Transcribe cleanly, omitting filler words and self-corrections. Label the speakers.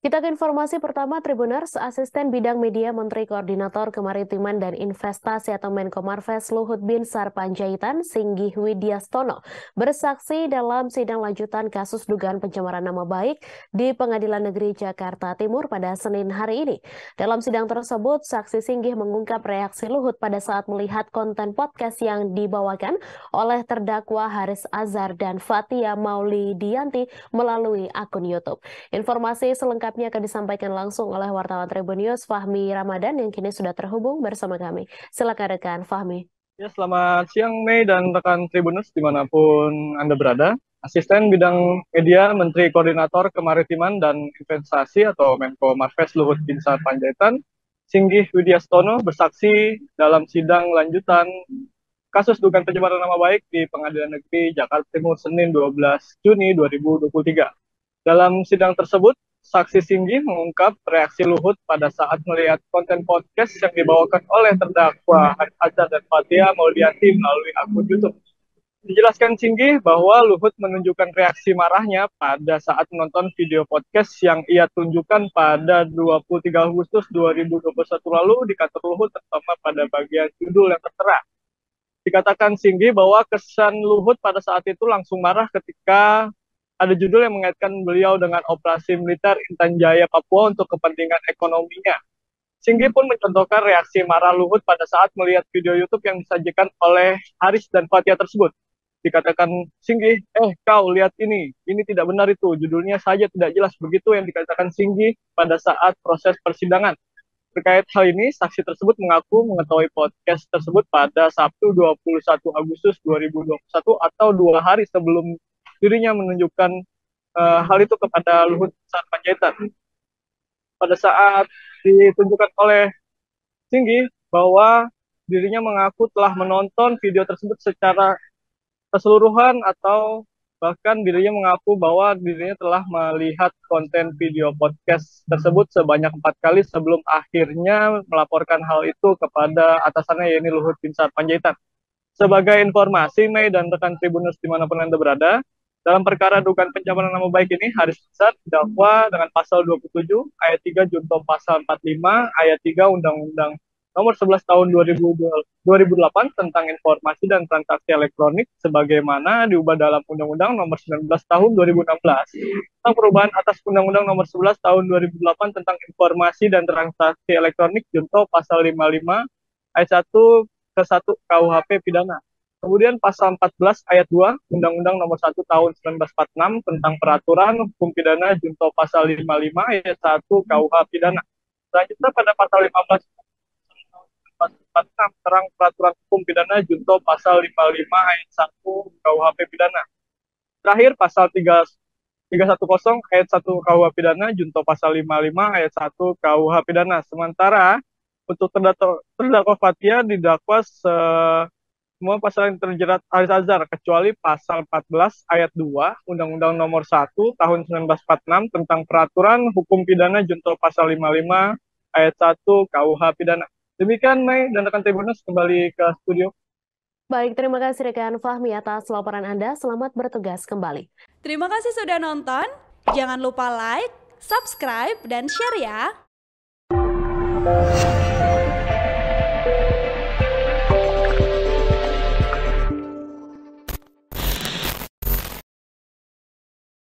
Speaker 1: Kita ke informasi pertama, Tribuners, Asisten Bidang Media Menteri Koordinator Kemaritiman dan Investasi atau Menko Marves Luhut Binsar Panjaitan, Singgih Widyastono, bersaksi dalam sidang lanjutan kasus dugaan pencemaran nama baik di Pengadilan Negeri Jakarta Timur pada Senin hari ini. Dalam sidang tersebut, saksi Singgih mengungkap reaksi Luhut pada saat melihat konten podcast yang dibawakan oleh terdakwa Haris Azhar dan Fathia Maulidiyanti melalui akun YouTube. Informasi selengkapnya akan disampaikan langsung oleh wartawan Tribun News Fahmi Ramadan yang kini sudah terhubung bersama kami. Silakan rekan Fahmi.
Speaker 2: Ya, selamat siang Mei dan rekan Tribunus dimanapun Anda berada. Asisten Bidang Media Menteri Koordinator Kemaritiman dan Investasi atau Menko Marves Luhut Binsar Panjaitan, Singgih Widyastono bersaksi dalam sidang lanjutan kasus dugaan pencemaran nama baik di Pengadilan Negeri Jakarta Timur Senin 12 Juni 2023. Dalam sidang tersebut, saksi Singgih mengungkap reaksi Luhut pada saat melihat konten podcast yang dibawakan oleh terdakwa Haris Azhar dan Fathia Maulidiyanti melalui akun YouTube. Dijelaskan Singgih bahwa Luhut menunjukkan reaksi marahnya pada saat menonton video podcast yang ia tunjukkan pada 23 Agustus 2021 lalu di kantor Luhut, terutama pada bagian judul yang tertera. Dikatakan Singgih bahwa kesan Luhut pada saat itu langsung marah ketika ada judul yang mengaitkan beliau dengan operasi militer Intan Jaya Papua untuk kepentingan ekonominya. Singgih pun mencontohkan reaksi marah Luhut pada saat melihat video YouTube yang disajikan oleh Haris dan Fathia tersebut. Dikatakan Singgih, kau lihat ini tidak benar itu, judulnya saja tidak jelas, begitu yang dikatakan Singgih pada saat proses persidangan. Terkait hal ini, saksi tersebut mengaku mengetahui podcast tersebut pada Sabtu 21 Agustus 2021 atau 2 hari sebelum dirinya menunjukkan hal itu kepada Luhut Binsar Panjaitan. Pada saat ditunjukkan oleh Singgih bahwa dirinya mengaku telah menonton video tersebut secara keseluruhan atau bahkan dirinya mengaku bahwa dirinya telah melihat konten video podcast tersebut sebanyak 4 kali sebelum akhirnya melaporkan hal itu kepada atasannya yaitu Luhut Binsar Panjaitan. Sebagai informasi, Mei dan rekan Tribuners dimanapun Anda berada, dalam perkara dugaan pencemaran nama baik ini, Haris Azhar didakwa dengan pasal 27 ayat 3 junto pasal 45 ayat 3 Undang-Undang Nomor 11 Tahun 2008 tentang Informasi dan Transaksi Elektronik sebagaimana diubah dalam Undang-Undang Nomor 19 Tahun 2016 tentang perubahan atas Undang-Undang Nomor 11 Tahun 2008 tentang Informasi dan Transaksi Elektronik junto pasal 55 ayat 1 ke 1 KUHP pidana. Kemudian pasal 14 ayat 2 Undang-Undang Nomor 1 Tahun 1946 tentang Peraturan Hukum Pidana junto pasal 55 ayat 1 KUH pidana. Selanjutnya pada pasal 15 terang Peraturan Hukum Pidana junto pasal 55 ayat 1 KUHP pidana. Terakhir pasal 310 ayat 1 KUH pidana junto pasal 55 ayat 1 KUH pidana. Sementara untuk terdakwa Fathia didakwa semua pasal yang terjerat Haris Azhar kecuali pasal 14 ayat 2 Undang-Undang Nomor 1 Tahun 1946 tentang Peraturan Hukum Pidana junto pasal 55 ayat 1 KUH pidana. Demikian Mei dan rekan Tribunus, kembali ke studio.
Speaker 1: Baik, terima kasih rekan Fahmi atas laporan Anda. Selamat bertugas kembali.
Speaker 3: Terima kasih sudah nonton. Jangan lupa like, subscribe, dan share ya.